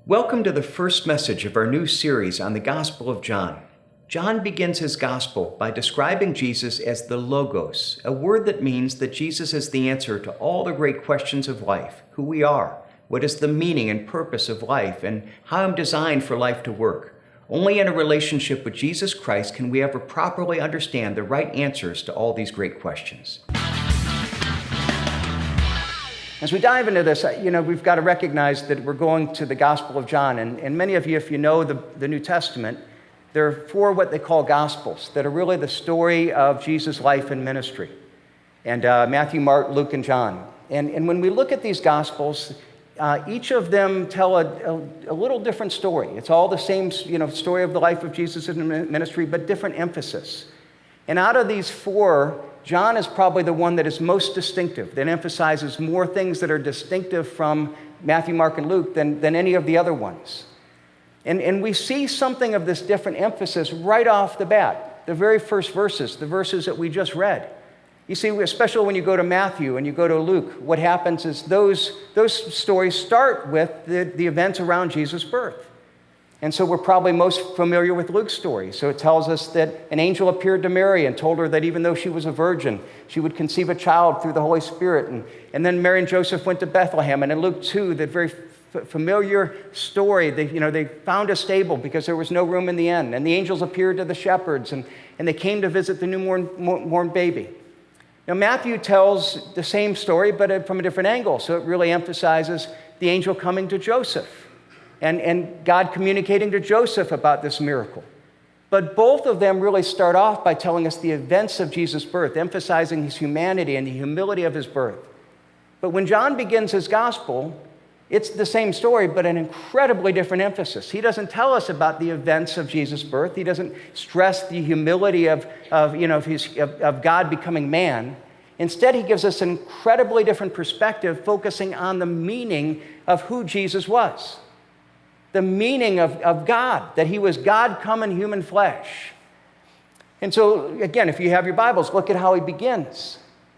Welcome to the first message of our new series on the Gospel of John. John begins his Gospel by describing Jesus as the Logos, a word that means that Jesus is the answer to all the great questions of life: who we are, what is the meaning and purpose of life, and how I'm designed for life to work. Only in a relationship with Jesus Christ can we ever properly understand the right answers to all these great questions. As we dive into this, we've got to recognize that we're going to the Gospel of John. And many of you, if you know the New Testament, there are four what they call Gospels that are really the story of Jesus' life and ministry. And Matthew, Mark, Luke, and John. And when we look at these Gospels, each of them tell a little different story. It's all the same story of the life of Jesus in ministry, but different emphasis. And out of these four, John is probably the one that is most distinctive, that emphasizes more things that are distinctive from Matthew, Mark, and Luke than any of the other ones. And we see something of this different emphasis right off the bat, the very first verses, the verses that we just read. You see, especially when you go to Matthew and you go to Luke, what happens is those stories start with the events around Jesus' birth. And so we're probably most familiar with Luke's story. So it tells us that an angel appeared to Mary and told her that even though she was a virgin, she would conceive a child through the Holy Spirit. And then Mary and Joseph went to Bethlehem. And in Luke 2, that very familiar story, they found a stable because there was no room in the inn. And the angels appeared to the shepherds, and they came to visit the newborn baby. Now, Matthew tells the same story, but from a different angle. So it really emphasizes the angel coming to Joseph. And God communicating to Joseph about this miracle. But both of them really start off by telling us the events of Jesus' birth, emphasizing his humanity and the humility of his birth. But when John begins his gospel, it's the same story, but an incredibly different emphasis. He doesn't tell us about the events of Jesus' birth. He doesn't stress the humility of God becoming man. Instead, he gives us an incredibly different perspective, focusing on the meaning of who Jesus was. The meaning of God, that he was God come in human flesh. And so, again, if you have your Bibles, look at how he begins.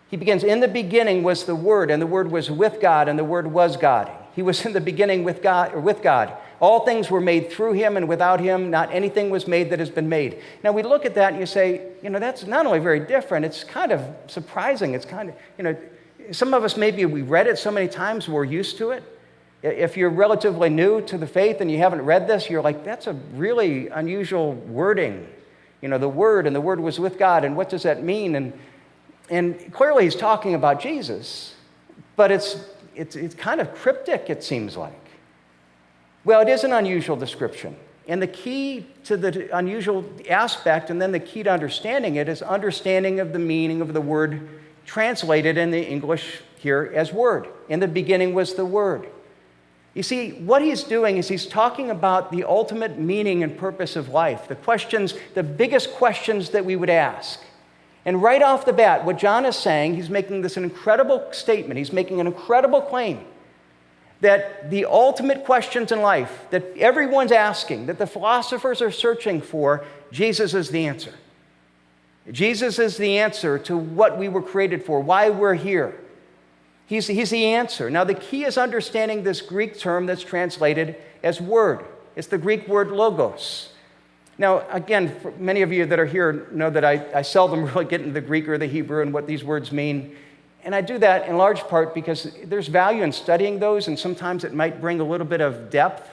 He begins, in the beginning was the Word, and the Word was with God, and the Word was God. He was in the beginning with God. All things were made through him, and without him, not anything was made that has been made. Now, we look at that and you say, that's not only very different, it's kind of surprising. It's kind of, some of us, maybe we read it so many times, we're used to it. If you're relatively new to the faith and you haven't read this, you're like, that's a really unusual wording. The Word, and the Word was with God, and what does that mean? And clearly he's talking about Jesus, but it's kind of cryptic, it seems like. Well, it is an unusual description. And the key to the unusual aspect, and then the key to understanding it, is understanding of the meaning of the word translated in the English here as Word. In the beginning was the Word. You see, what he's doing is he's talking about the ultimate meaning and purpose of life, the biggest questions that we would ask. And right off the bat, what John is saying, he's making this an incredible statement. He's making an incredible claim that the ultimate questions in life that everyone's asking, that the philosophers are searching for, Jesus is the answer. Jesus is the answer to what we were created for, why we're here. He's the answer. Now, the key is understanding this Greek term that's translated as word. It's the Greek word logos. Now, again, for many of you that are here know that I seldom really get into the Greek or the Hebrew and what these words mean. And I do that in large part because there's value in studying those, and sometimes it might bring a little bit of depth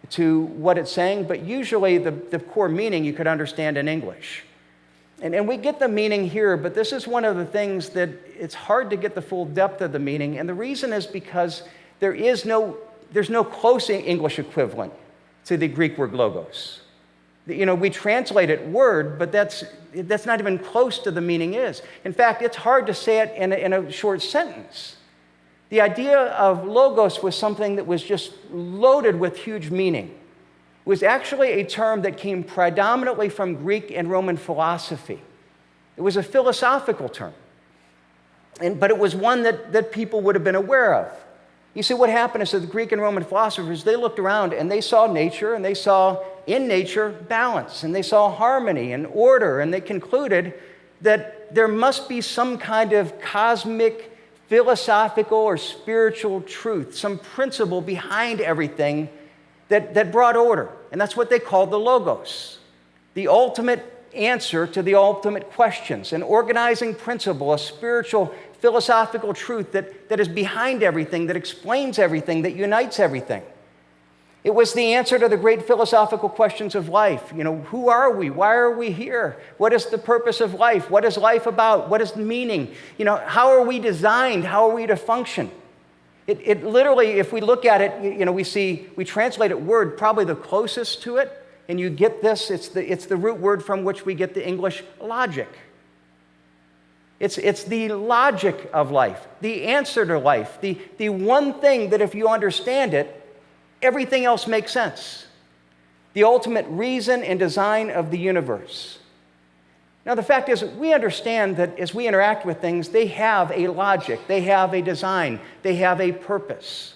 to what it's saying, but usually the core meaning you could understand in English. And we get the meaning here, but this is one of the things that it's hard to get the full depth of the meaning. And the reason is because there's no close English equivalent to the Greek word logos. We translate it word, but that's not even close to the meaning is. In fact, it's hard to say it in a short sentence. The idea of logos was something that was just loaded with huge meaning. It was actually a term that came predominantly from Greek and Roman philosophy. It was a philosophical term, but it was one that people would have been aware of. You see, what happened is that the Greek and Roman philosophers, they looked around and they saw nature, and they saw in nature balance, and they saw harmony and order, and they concluded that there must be some kind of cosmic, philosophical, or spiritual truth, some principle behind everything that brought order. And that's what they called the Logos, the ultimate answer to the ultimate questions, an organizing principle, a spiritual, philosophical truth that is behind everything, that explains everything, that unites everything. It was the answer to the great philosophical questions of life. Who are we? Why are we here? What is the purpose of life? What is life about? What is meaning? How are we designed? How are we to function? It literally, if we look at it, we translate it word probably the closest to it, and you get this, it's the root word from which we get the English logic. It's the logic of life, the answer to life, the one thing that if you understand it, everything else makes sense. The ultimate reason and design of the universe. Now, the fact is, we understand that as we interact with things, they have a logic, they have a design, they have a purpose.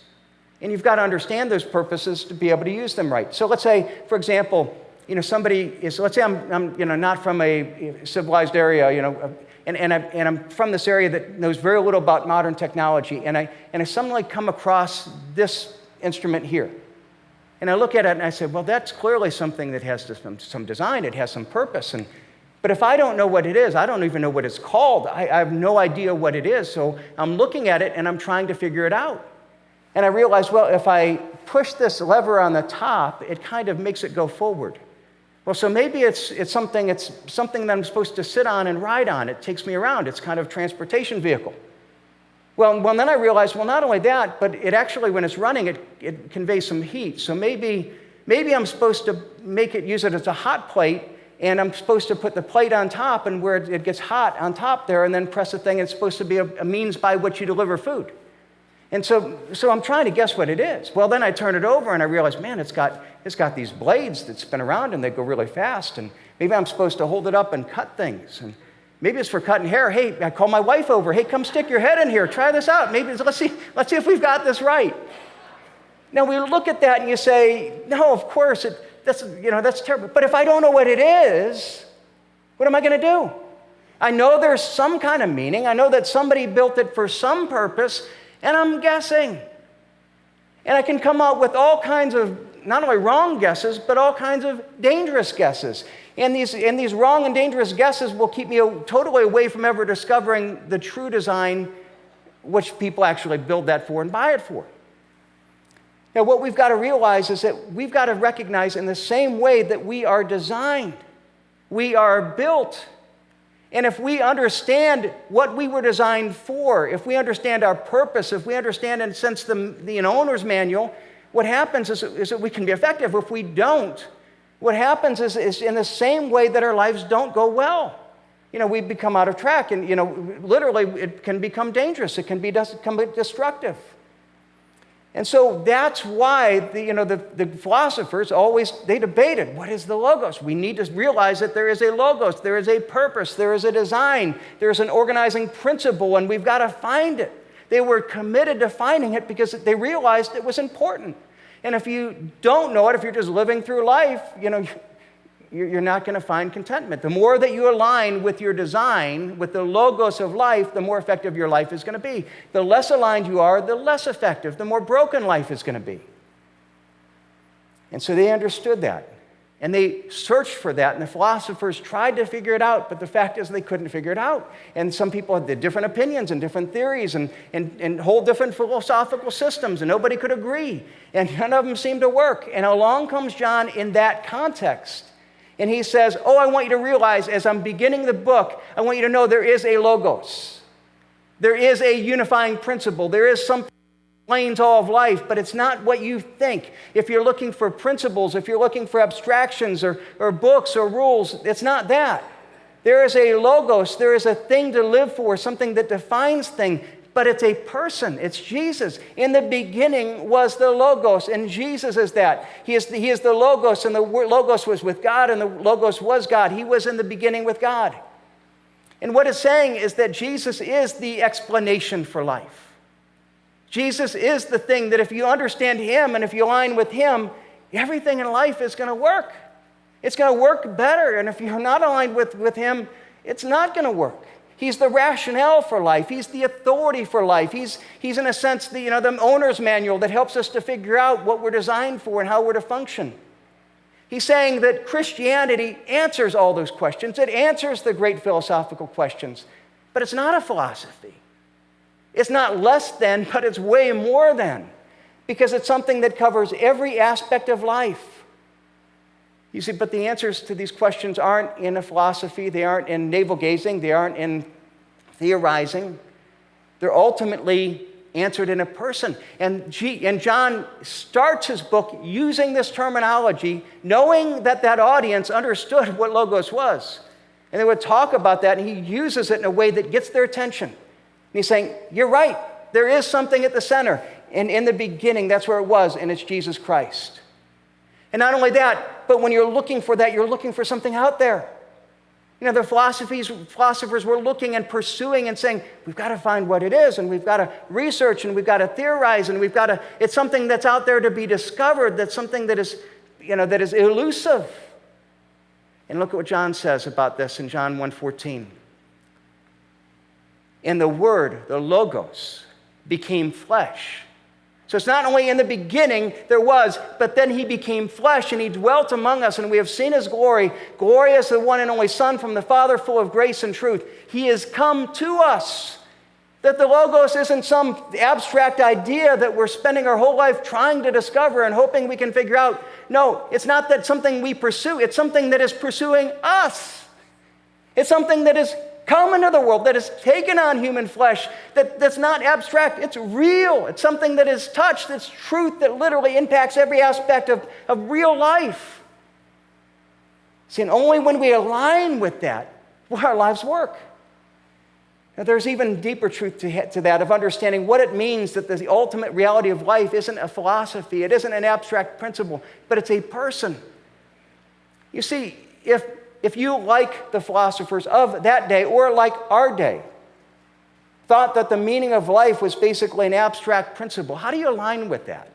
And you've got to understand those purposes to be able to use them right. So let's say, for example, let's say I'm not from a civilized area, and I'm from this area that knows very little about modern technology, and I suddenly come across this instrument here. And I look at it and I say, well, that's clearly something that has some design, it has some purpose. But if I don't know what it is, I don't even know what it's called. I have no idea what it is. So I'm looking at it and I'm trying to figure it out. And I realize, well, if I push this lever on the top, it kind of makes it go forward. Well, so maybe it's something that I'm supposed to sit on and ride on. It takes me around. It's kind of a transportation vehicle. Well, then I realized, well, not only that, but it actually, when it's running, it conveys some heat. So maybe I'm supposed to use it as a hot plate, and I'm supposed to put the plate on top, and where it gets hot on top there, and then press the thing. It's supposed to be a means by which you deliver food. And so I'm trying to guess what it is. Well, then I turn it over, and I realize, man, it's got these blades that spin around, and they go really fast. And maybe I'm supposed to hold it up and cut things. And maybe it's for cutting hair. Hey, I call my wife over. Hey, come stick your head in here. Try this out. Let's see if we've got this right. Now, we look at that and you say, no, of course, that's terrible. But if I don't know what it is, what am I going to do? I know there's some kind of meaning. I know that somebody built it for some purpose, and I'm guessing. And I can come out with all kinds of, not only wrong guesses, but all kinds of dangerous guesses. And these wrong and dangerous guesses will keep me totally away from ever discovering the true design which people actually build that for and buy it for. Now, what we've got to realize is that we've got to recognize in the same way that we are designed, we are built. And if we understand what we were designed for, if we understand our purpose, if we understand, in a sense, the owner's manual, what happens is that we can be effective. If we don't, what happens is in the same way that our lives don't go well. We become out of track, and, literally it can become dangerous. It can become destructive. And so that's why the philosophers they debated, what is the Logos? We need to realize that there is a Logos, there is a purpose, there is a design, there's an organizing principle, and we've got to find it. They were committed to finding it because they realized it was important. And if you don't know it, if you're just living through life, you're not going to find contentment. The more that you align with your design, with the Logos of life, the more effective your life is going to be. The less aligned you are, the less effective, the more broken life is going to be. And so they understood that. And they searched for that, and the philosophers tried to figure it out, but the fact is they couldn't figure it out. And some people had different opinions and different theories and whole different philosophical systems, and nobody could agree. And none of them seemed to work. And along comes John in that context. And he says, I want you to realize, as I'm beginning the book, I want you to know there is a Logos. There is a unifying principle. There is something that explains all of life, but it's not what you think. If you're looking for principles, if you're looking for abstractions or books or rules, it's not that. There is a Logos. There is a thing to live for, something that defines things. But it's a person. It's Jesus. In the beginning was the Logos, and Jesus is that. He is the Logos, and the Logos was with God, and the Logos was God. He was in the beginning with God. And what it's saying is that Jesus is the explanation for life. Jesus is the thing that if you understand Him and if you align with Him, everything in life is going to work. It's going to work better. And if you're not aligned with Him, it's not going to work. He's the rationale for life. He's the authority for life. He's in a sense, the owner's manual that helps us to figure out what we're designed for and how we're to function. He's saying that Christianity answers all those questions. It answers the great philosophical questions. But it's not a philosophy. It's not less than, but it's way more than. Because it's something that covers every aspect of life. You see, but the answers to these questions aren't in a philosophy. They aren't in navel-gazing. They aren't in theorizing. They're ultimately answered in a person. And John starts his book using this terminology, knowing that audience understood what logos was. And they would talk about that, and he uses it in a way that gets their attention. And he's saying, you're right. There is something at the center. And in the beginning, that's where it was, and it's Jesus Christ. And not only that, but when you're looking for that, you're looking for something out there. The philosophers were looking and pursuing and saying, we've got to find what it is, and we've got to research, and we've got to theorize, and it's something that's out there to be discovered, that's something that is, that is elusive. And look at what John says about this in John 1:14. And the Word, the Logos, became flesh. So it's not only in the beginning there was, but then he became flesh and he dwelt among us, and we have seen his glory. Glory as the one and only Son from the Father, full of grace and truth. He has come to us. That the Logos isn't some abstract idea that we're spending our whole life trying to discover and hoping we can figure out. No, it's not that something we pursue. It's something that is pursuing us. It's something that is come into the world, that has taken on human flesh, that's not abstract, it's real. It's something that is touched, it's truth that literally impacts every aspect of real life. See, and only when we align with that will our lives work. Now, there's even deeper truth to that, of understanding what it means that the ultimate reality of life isn't a philosophy, it isn't an abstract principle, but it's a person. You see, if you, like the philosophers of that day, or like our day, thought that the meaning of life was basically an abstract principle, how do you align with that?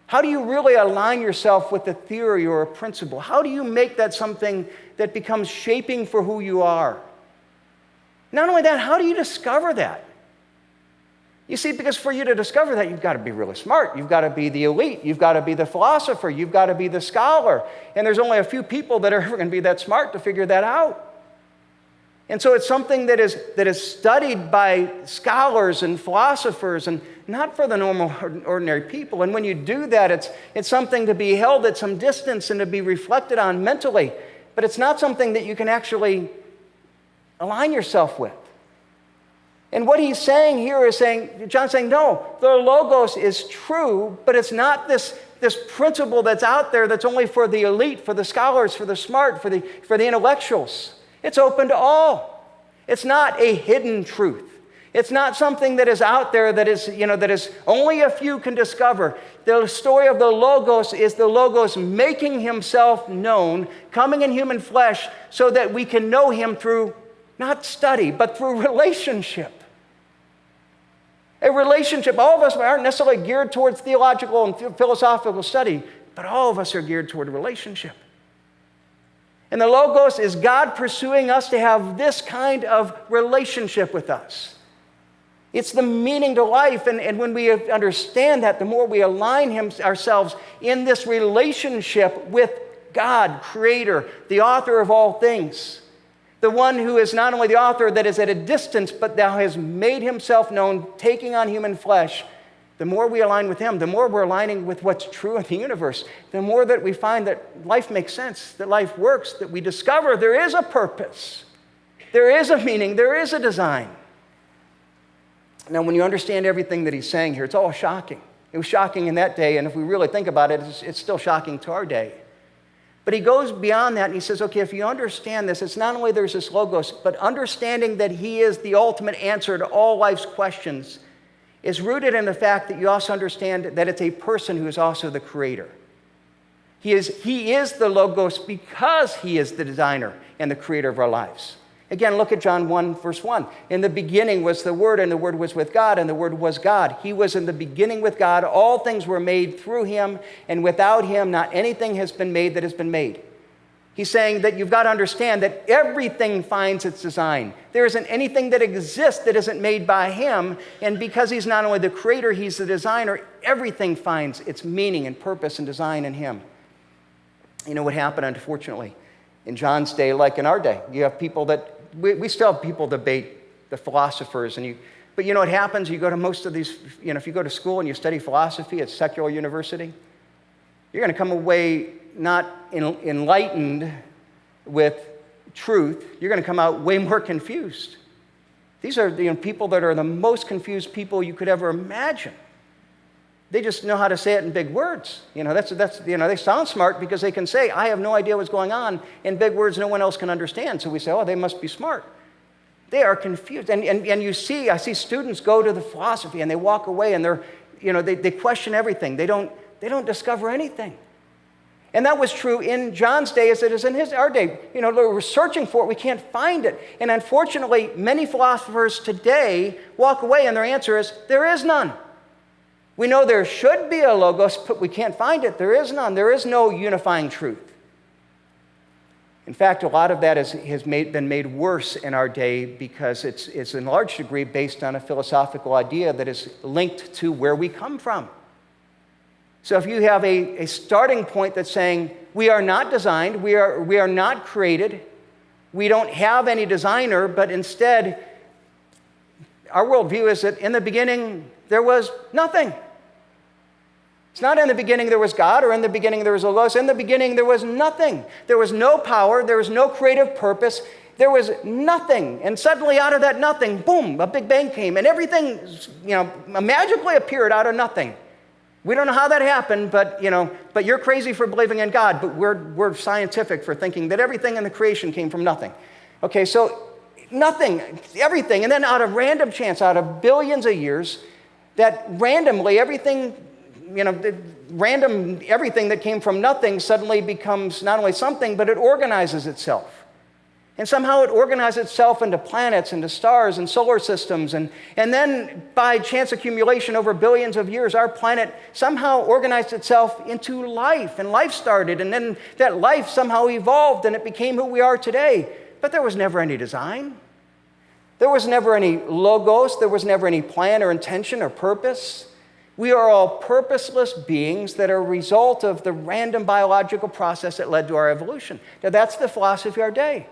How do you really align yourself with a theory or a principle? How do you make that something that becomes shaping for who you are? Not only that, how do you discover that? You see, because for you to discover that, you've got to be really smart. You've got to be the elite. You've got to be the philosopher. You've got to be the scholar. And there's only a few people that are ever going to be that smart to figure that out. And so it's something that is studied by scholars and philosophers, and not for the normal, ordinary people. And when you do that, it's something to be held at some distance and to be reflected on mentally. But it's not something that you can actually align yourself with. And what he's saying here is John's saying, no, the Logos is true, but it's not this principle that's out there that's only for the elite, for the scholars, for the smart, for the intellectuals. It's open to all. It's not a hidden truth. It's not something that is out there that is only a few can discover. The story of the Logos is the Logos making himself known, coming in human flesh, so that we can know him through not study, but through relationship. A relationship. All of us aren't necessarily geared towards theological and philosophical study, but all of us are geared toward relationship. And the Logos is God pursuing us to have this kind of relationship with us. It's the meaning to life, and when we understand that, the more we align ourselves in this relationship with God, Creator, the author of all things, the one who is not only the author that is at a distance, but now has made himself known, taking on human flesh. The more we align with him, the more we're aligning with what's true in the universe, the more that we find that life makes sense, that life works, that we discover there is a purpose, there is a meaning, there is a design. Now, when you understand everything that he's saying here, it's all shocking. It was shocking in that day, and if we really think about it, it's still shocking to our day. But he goes beyond that and he says, okay, if you understand this, it's not only there's this Logos, but understanding that he is the ultimate answer to all life's questions is rooted in the fact that you also understand that it's a person who is also the creator. He is the Logos because he is the designer and the creator of our lives. Again, look at John 1, verse 1. In the beginning was the Word, and the Word was with God, and the Word was God. He was in the beginning with God. All things were made through him, and without him not anything has been made that has been made. He's saying that you've got to understand that everything finds its design. There isn't anything that exists that isn't made by him. And because he's not only the creator, he's the designer, everything finds its meaning and purpose and design in him. You know what happened, unfortunately, in John's day, like in our day? You have people that, we still have people debate the philosophers. But you know what happens? You go to most of these, if you go to school and you study philosophy at secular university, you're going to come away not enlightened with truth. You're going to come out way more confused. These are people that are the most confused people you could ever imagine. They just know how to say it in big words. They sound smart because they can say, I have no idea what's going on, in big words no one else can understand. So we say, oh, they must be smart. They are confused. And I see students go to the philosophy and they walk away and they question everything. They don't discover anything. And that was true in John's day as it is in our day. We're searching for it, we can't find it. And unfortunately, many philosophers today walk away and their answer is, there is none. We know there should be a logos, but we can't find it. There is none. There is no unifying truth. In fact, a lot of that has been made worse in our day because it's in large degree based on a philosophical idea that is linked to where we come from. So if you have a starting point that's saying, we are not designed, we are not created, we don't have any designer, but instead, our worldview is that in the beginning, there was nothing. It's not in the beginning there was God, or in the beginning there was Logos. In the beginning there was nothing. There was no power, there was no creative purpose, there was nothing. And suddenly out of that nothing, boom, a big bang came, and everything, magically appeared out of nothing. We don't know how that happened, but you're crazy for believing in God, but we're scientific for thinking that everything in the creation came from nothing. Okay, so nothing, everything, and then out of random chance, out of billions of years, that randomly everything that came from nothing suddenly becomes not only something, but it organizes itself. And somehow it organizes itself into planets, into stars and solar systems. And then by chance accumulation over billions of years, our planet somehow organized itself into life. And life started. And then that life somehow evolved and it became who we are today. But there was never any design. There was never any logos. There was never any plan or intention or purpose. We are all purposeless beings that are a result of the random biological process that led to our evolution. Now that's the philosophy of our day.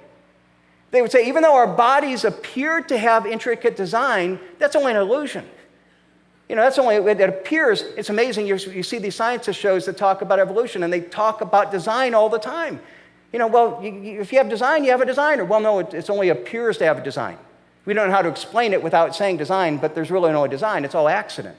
They would say, even though our bodies appear to have intricate design, that's only an illusion. It appears. It's amazing. You see these scientist shows that talk about evolution, and they talk about design all the time. If you have design, you have a designer. Well, no, it only appears to have a design. We don't know how to explain it without saying design, but there's really no design. It's all accident.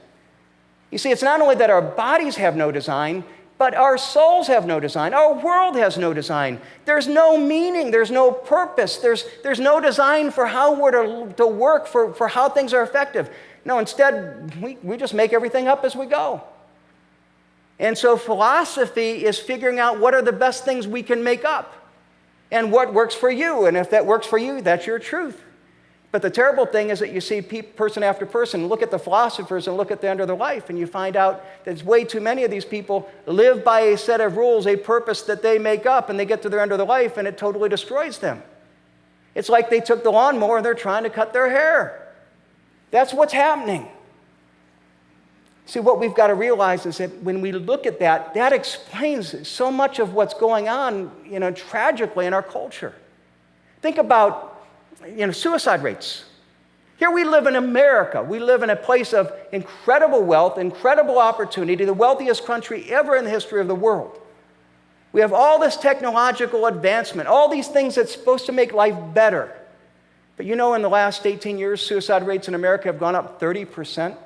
You see, it's not only that our bodies have no design, but our souls have no design. Our world has no design. There's no meaning. There's no purpose. There's no design for how we're to work, for how things are effective. No, instead, we just make everything up as we go. And so philosophy is figuring out what are the best things we can make up and what works for you. And if that works for you, that's your truth. But the terrible thing is that you see person after person look at the philosophers and look at the end of their life, and you find out that way too many of these people live by a set of rules, a purpose that they make up, and they get to their end of their life, and it totally destroys them. It's like they took the lawnmower and they're trying to cut their hair. That's what's happening. See, what we've got to realize is that when we look at that, that explains so much of what's going on, tragically in our culture. Think about suicide rates. Here we live in America. We live in a place of incredible wealth, incredible opportunity, the wealthiest country ever in the history of the world. We have all this technological advancement, all these things that's supposed to make life better. But in the last 18 years, suicide rates in America have gone up 30%.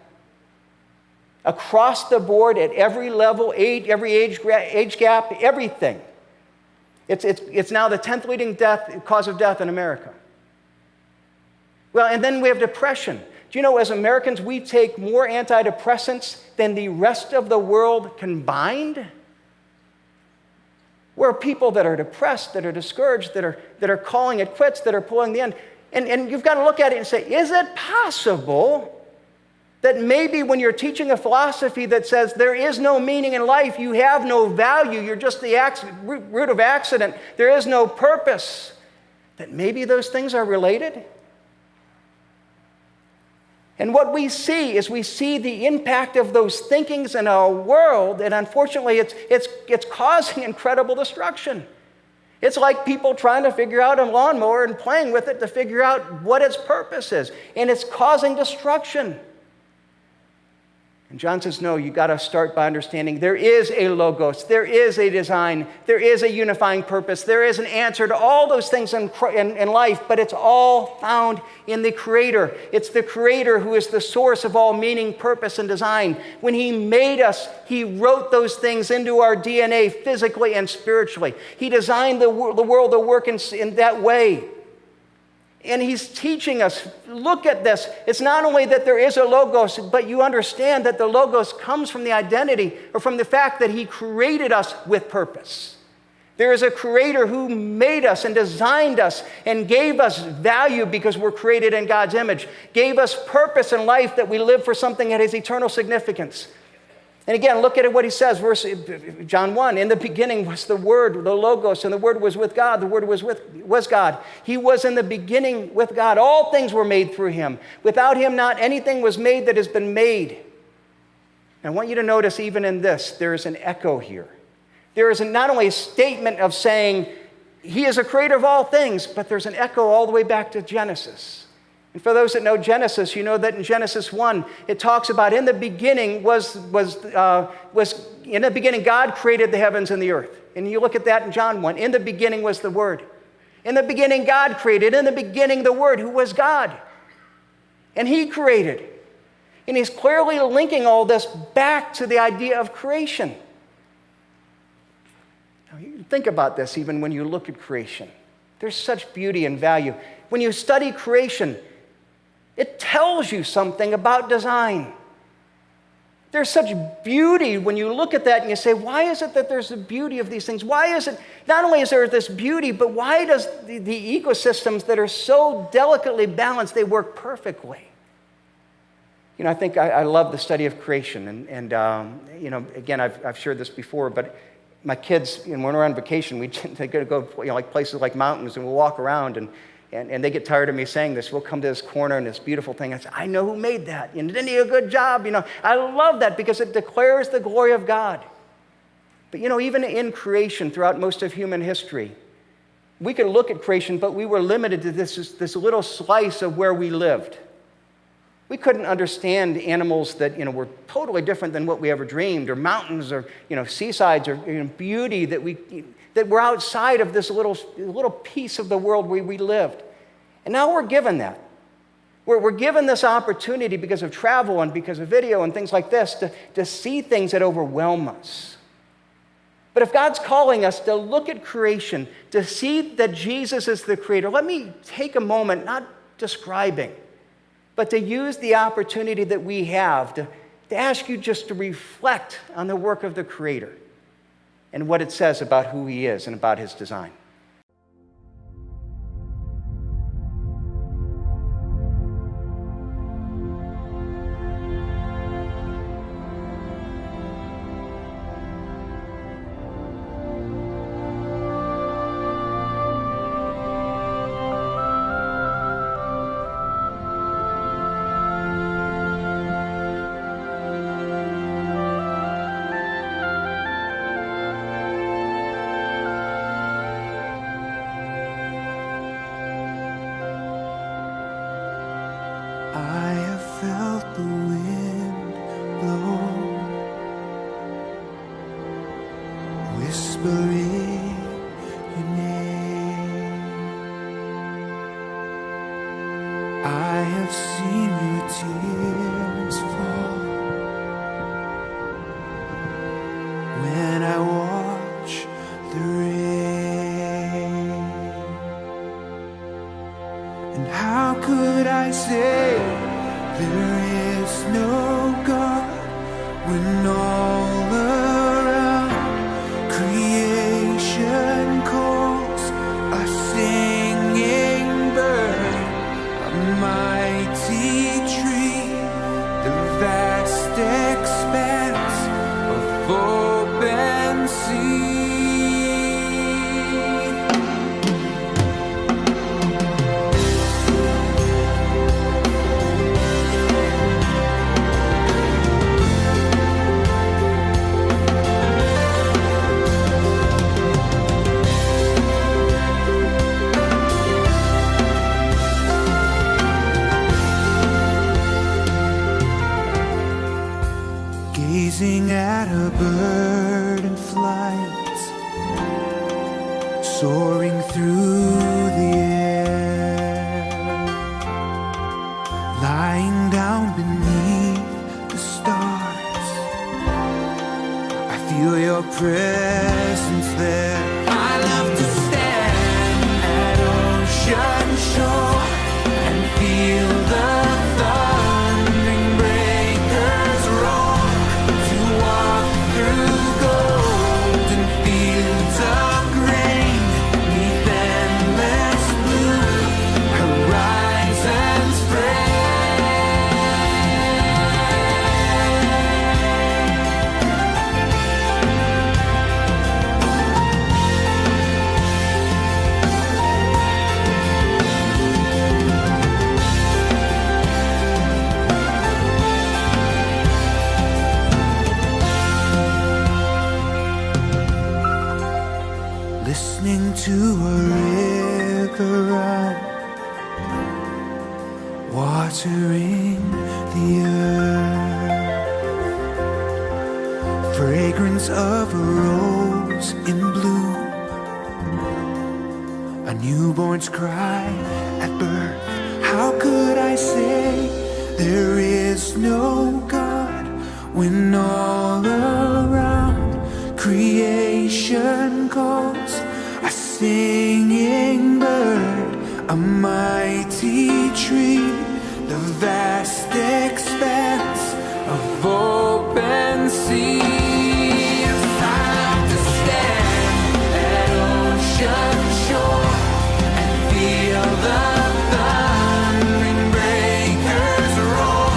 Across the board, at every level, every age gap, everything. It's now the 10th leading cause of death in America. Well, and then we have depression. Do you know, as Americans, we take more antidepressants than the rest of the world combined? We're people that are depressed, that are discouraged, that are calling it quits, that are pulling the end. And you've got to look at it and say, is it possible That maybe when you're teaching a philosophy that says there is no meaning in life, you have no value, you're just the root of accident, there is no purpose, that maybe those things are related. And what we see is we see the impact of those thinkings in our world, and unfortunately it's causing incredible destruction. It's like people trying to figure out a lawnmower and playing with it to figure out what its purpose is, and it's causing destruction. And John says, no, you got to start by understanding there is a logos, there is a design, there is a unifying purpose, there is an answer to all those things in life, but it's all found in the Creator. It's the Creator who is the source of all meaning, purpose, and design. When He made us, He wrote those things into our DNA physically and spiritually. He designed the world to work in that way. And He's teaching us, look at this. It's not only that there is a logos, but you understand that the logos comes from the identity or from the fact that He created us with purpose. There is a Creator who made us and designed us and gave us value because we're created in God's image, gave us purpose in life that we live for something that has eternal significance. And again, look at what He says, John 1, in the beginning was the Word, the Logos, and the Word was with God. The Word was God. He was in the beginning with God. All things were made through Him. Without Him, not anything was made that has been made. And I want you to notice even in this, there is an echo here. There is not only a statement of saying He is a creator of all things, but there's an echo all the way back to Genesis. And for those that know Genesis, you know that in Genesis 1, it talks about in the beginning in the beginning God created the heavens and the earth. And you look at that in John 1. In the beginning was the Word. In the beginning God created. In the beginning the Word, who was God. And He created. And He's clearly linking all this back to the idea of creation. Now, you think about this even when you look at creation. There's such beauty and value. When you study creation, it tells you something about design. There's such beauty when you look at that and you say, why is it that there's the beauty of these things? Why is it, not only is there this beauty, but why does the ecosystems that are so delicately balanced, they work perfectly? You know, I think I love the study of creation. And you know, again, I've shared this before, but my kids, when we're on vacation, they go like places like mountains, and we'll walk around, and they get tired of me saying this. We'll come to this corner and this beautiful thing. I say, I know who made that. And didn't he do a good job? You know, I love that because it declares the glory of God. But you know, even in creation, throughout most of human history, we could look at creation, but we were limited to this little slice of where we lived. We couldn't understand animals that, you know, were totally different than what we ever dreamed, or mountains, or, you know, seasides, or, you know, beauty that were outside of this little piece of the world where we lived. And now we're given that. We're given this opportunity because of travel and because of video and things like this to see things that overwhelm us. But if God's calling us to look at creation, to see that Jesus is the creator, let me take a moment, not describing, but to use the opportunity that we have to ask you just to reflect on the work of the Creator and what it says about who He is and about His design. I have felt the wind blow, whispering your name. I have seen your tears fall when I watch the rain. And how could I say there is no God when all around creation calls a singing bird, a mighty tree, the soaring through the air, lying down beneath the stars. I feel your presence there. I love to stand at ocean shore and feel the thundering breakers roar, to walk through golden fields of grain, neath endless blue horizons frame. Listening to a river run, watering the earth, fragrance of a rose in bloom, a newborn's cry at birth. How could I say there is no God when all around creation calls? A singing bird, a mighty tree, the vast expanse of open sea. I love to stand at ocean shore and feel the thundering breakers roar,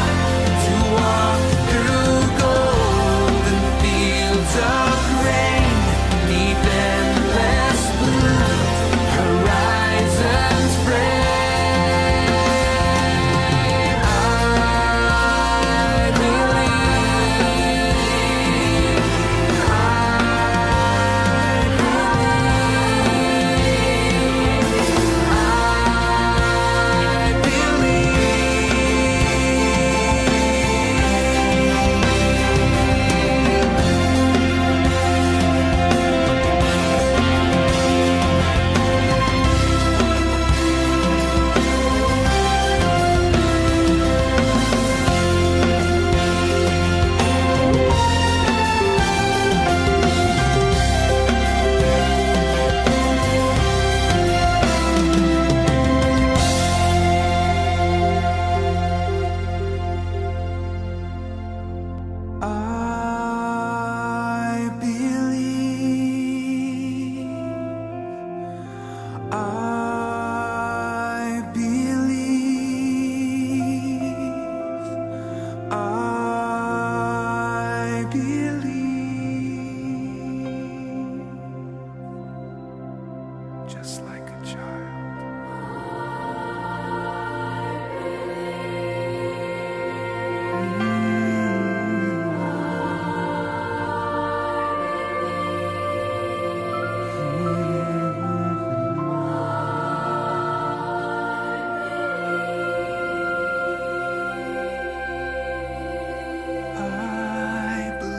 to walk through golden fields of grain, neath endless blue horizons frame. I just like a child. I believe.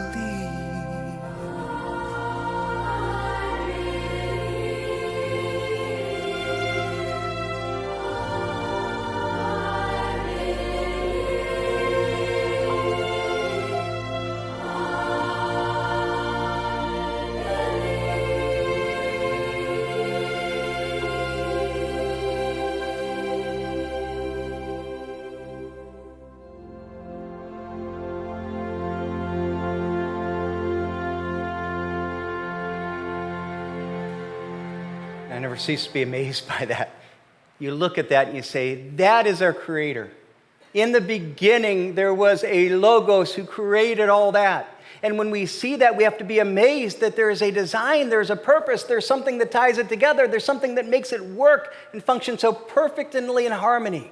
I never cease to be amazed by that. You look at that and you say, that is our Creator. In the beginning, there was a Logos who created all that. And when we see that, we have to be amazed that there is a design, there's a purpose, there's something that ties it together, there's something that makes it work and function so perfectly in harmony.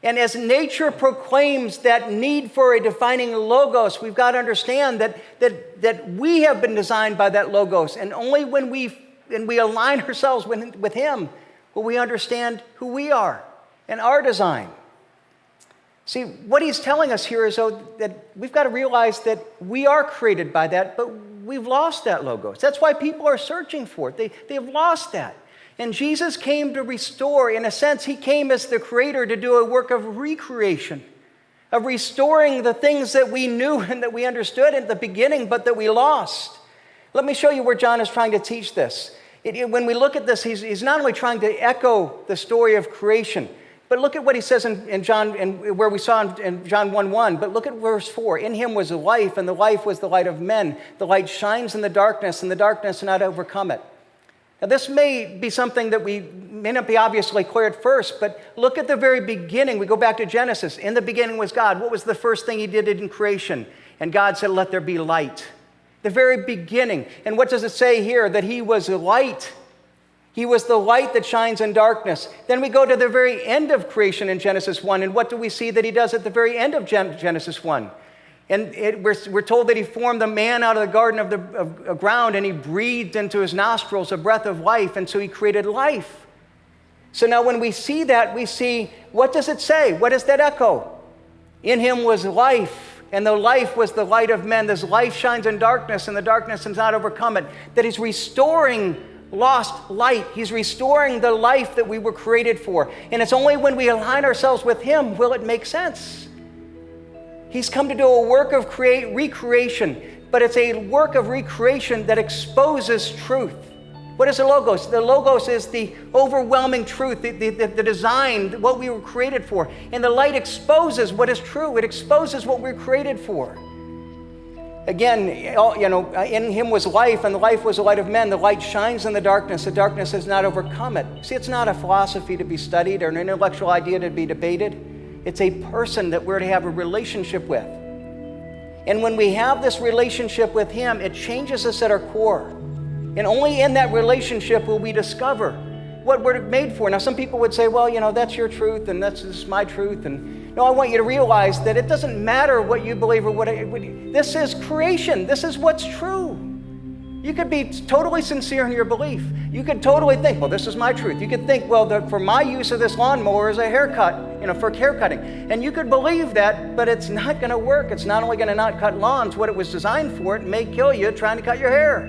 And as nature proclaims that need for a defining Logos, we've got to understand that we have been designed by that Logos. And only when we align ourselves with Him will we understand who we are and our design. See, what he's telling us here is that we've got to realize that we are created by that, but we've lost that logos. That's why people are searching for it. They've lost that. And Jesus came to restore. In a sense, he came as the creator to do a work of recreation, of restoring the things that we knew and that we understood at the beginning, but that we lost. Let me show you where John is trying to teach this. When we look at this, he's not only trying to echo the story of creation, but look at what he says in John, and where we saw in John 1:1. But look at verse 4. In him was life, and the life was the light of men. The light shines in the darkness, and the darkness cannot overcome it. Now, this may be something that we may not be obviously clear at first, but look at the very beginning. We go back to Genesis. In the beginning was God. What was the first thing he did in creation? And God said, let there be light. The very beginning. And what does it say here? That he was light. He was the light that shines in darkness. Then we go to the very end of creation in Genesis 1. And what do we see that he does at the very end of Genesis 1? And we're told that he formed the man out of the garden of ground, and he breathed into his nostrils a breath of life, and so he created life. So now when we see that, we see, what does it say? What does that echo? In him was life, and the life was the light of men. This life shines in darkness, and the darkness has not overcome it. That he's restoring lost light. He's restoring the life that we were created for. And it's only when we align ourselves with him will it make sense. He's come to do a work of recreation, but it's a work of recreation that exposes truth. What is the Logos? The Logos is the overwhelming truth, the design, what we were created for. And the light exposes what is true. It exposes what we're created for. Again, in him was life, and the life was the light of men. The light shines in the darkness has not overcome it. See, it's not a philosophy to be studied or an intellectual idea to be debated. It's a person that we're to have a relationship with. And when we have this relationship with him, it changes us at our core. And only in that relationship will we discover what we're made for. Now, some people would say, well, that's your truth, and this is my truth. And no, I want you to realize that it doesn't matter what you believe or this is creation. This is what's true. You could be totally sincere in your belief. You could totally think, well, this is my truth. You could think, well, for my use of this lawnmower is a haircut, for hair cutting. And you could believe that, but it's not going to work. It's not only going to not cut lawns, what it was designed for, it may kill you trying to cut your hair.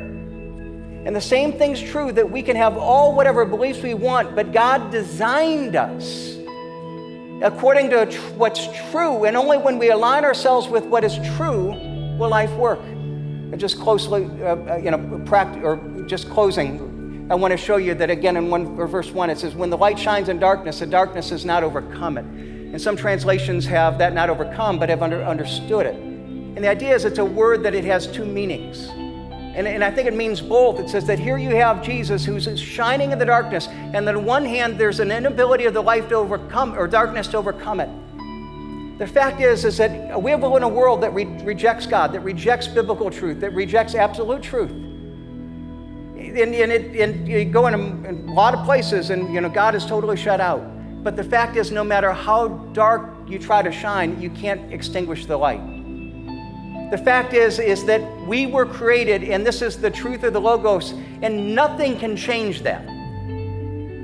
And the same thing's true, that we can have all whatever beliefs we want, but God designed us according to what's true. And only when we align ourselves with what is true will life work. And just closely, just closing, I want to show you that again in verse 1, it says, when the light shines in darkness, the darkness has not overcome it. And some translations have that not overcome, but have understood it. And the idea is it's a word that it has two meanings. And I think it means both. It says that here you have Jesus who's shining in the darkness, and on one hand, there's an inability of the light to overcome, or darkness to overcome it. The fact is that we live in a world that rejects God, that rejects biblical truth, that rejects absolute truth. And you go in a lot of places, and God is totally shut out. But the fact is, no matter how dark you try to shine, you can't extinguish the light. The fact is that we were created, and this is the truth of the Logos, and nothing can change that.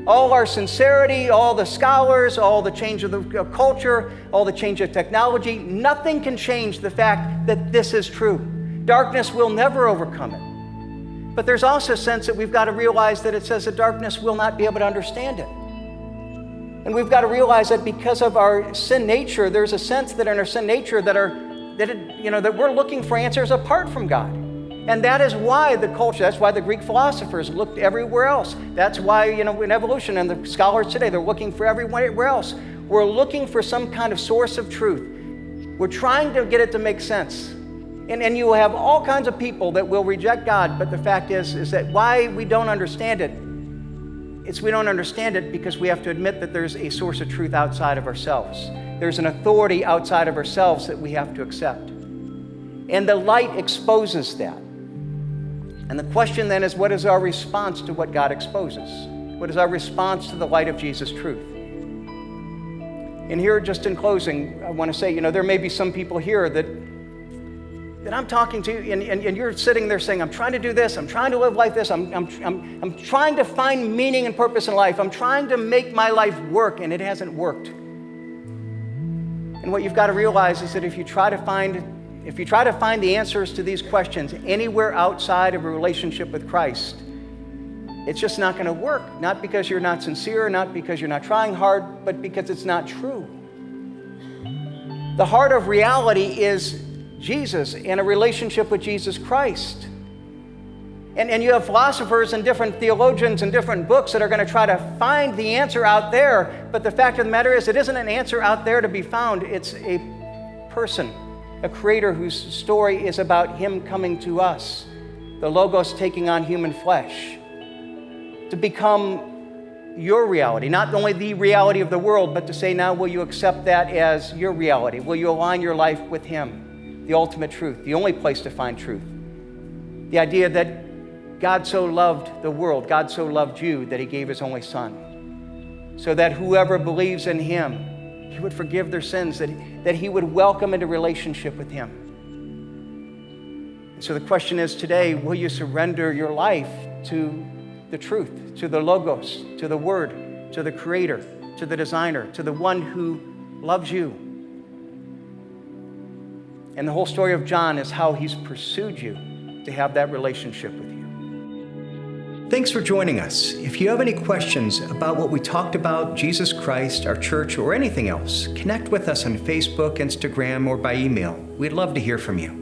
All our sincerity, all the scholars, all the change of the culture, all the change of technology, nothing can change the fact that this is true. Darkness will never overcome it. But there's also a sense that we've got to realize that it says that darkness will not be able to understand it. And we've got to realize that because of our sin nature, there's a sense that in our sin nature that we're looking for answers apart from God. And that is why the culture, that's why the Greek philosophers looked everywhere else. That's why, in evolution and the scholars today, they're looking for everywhere else. We're looking for some kind of source of truth. We're trying to get it to make sense. And you will have all kinds of people that will reject God, but the fact is that why we don't understand it, we don't understand it because we have to admit that there's a source of truth outside of ourselves. There's an authority outside of ourselves that we have to accept. And the light exposes that. And the question then is, what is our response to what God exposes? What is our response to the light of Jesus' truth? And here, just in closing, I want to say, there may be some people here that I'm talking to, and you're sitting there saying, I'm trying to do this, I'm trying to live like this, I'm trying to find meaning and purpose in life, I'm trying to make my life work, and it hasn't worked. And what you've got to realize is that if you try to find If you try to find the answers to these questions anywhere outside of a relationship with Christ, it's just not going to work. Not because you're not sincere, not because you're not trying hard, but because it's not true. The heart of reality is Jesus and a relationship with Jesus Christ. And you have philosophers and different theologians and different books that are going to try to find the answer out there, but the fact of the matter is it isn't an answer out there to be found. It's a person, a creator whose story is about him coming to us, the Logos taking on human flesh, to become your reality, not only the reality of the world, but to say, now will you accept that as your reality? Will you align your life with him, the ultimate truth, the only place to find truth? The idea that God so loved the world, God so loved you, that he gave his only son, so that whoever believes in him, he would forgive their sins, that he would welcome into relationship with him. And so the question is today, will you surrender your life to the truth, to the Logos, to the Word, to the Creator, to the Designer, to the one who loves you? And the whole story of John is how he's pursued you to have that relationship with you. Thanks for joining us. If you have any questions about what we talked about, Jesus Christ, our church, or anything else, connect with us on Facebook, Instagram, or by email. We'd love to hear from you.